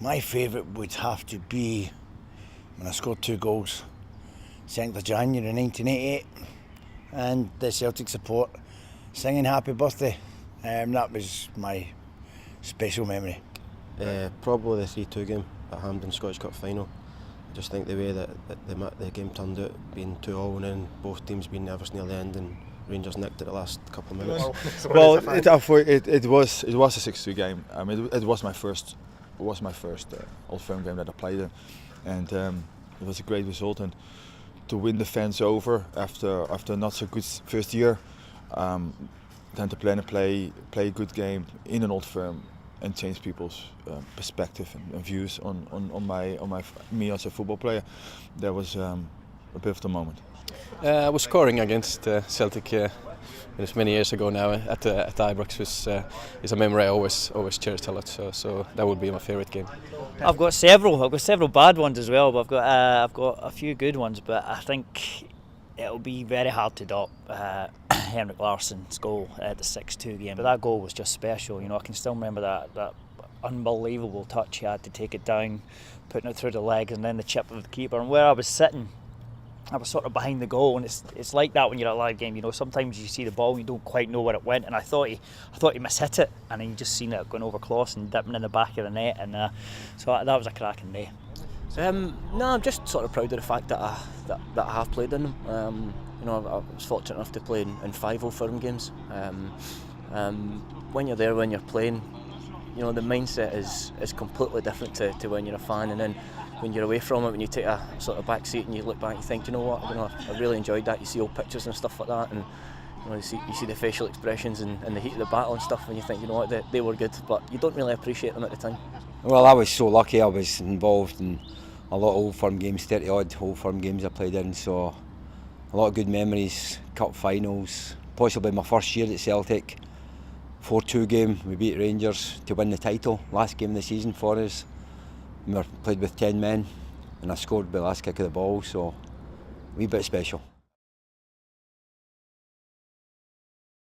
My favourite would have to be when I scored 2 goals, 2nd of January 1988, and the Celtic support singing happy birthday. That was my special memory. Probably the 3-2 game at Hampden Scottish Cup final. I just think the way that the game turned out, being 2-2 and then both teams being nervous near the end and Rangers nicked it the last couple of minutes. Well, it was a 6-2 game. I mean, it was my first Old Firm game that I played in, and it was a great result. And to win the fans over after not so good first year, then to play a good game in an Old Firm and change people's perspective and views on me as a football player, that was a bit of the moment. I was scoring against Celtic it's many years ago now at Ibrox. Is a memory I always cherish a lot. So that would be my favourite game. I've got several bad ones as well, but I've got a few good ones. But I think it'll be very hard to top Henrik Larsson's goal at the 6-2 game. But that goal was just special. You know, I can still remember that unbelievable touch he had to take it down, putting it through the legs, and then the chip of the keeper. And where I was sitting, I was sort of behind the goal, and it's like that when you're at a live game. You know, sometimes you see the ball and you don't quite know where it went, and I thought he mishit it, and then you just seen it going over close and dipping in the back of the net, and so that was a cracking day. No, I'm just sort of proud of the fact that I have played in them. You know, I was fortunate enough to play in 5 Old Firm games. When you're there, when you're playing, you know, the mindset is completely different to when you're a fan, and then when you're away from it, when you take a sort of back seat and you look back, you think, you know what, I really enjoyed that. You see old pictures and stuff like that, and you know, you see the facial expressions and the heat of the battle and stuff, and you think, you know what, they were good, but you don't really appreciate them at the time. Well, I was so lucky. I was involved in a lot of Old Firm games, 30 odd Old Firm games I played in, so a lot of good memories, cup finals, possibly my first year at Celtic, 4-2 game, we beat Rangers to win the title, last game of the season for us. We played with 10 men and I scored the last kick of the ball, so a wee bit special.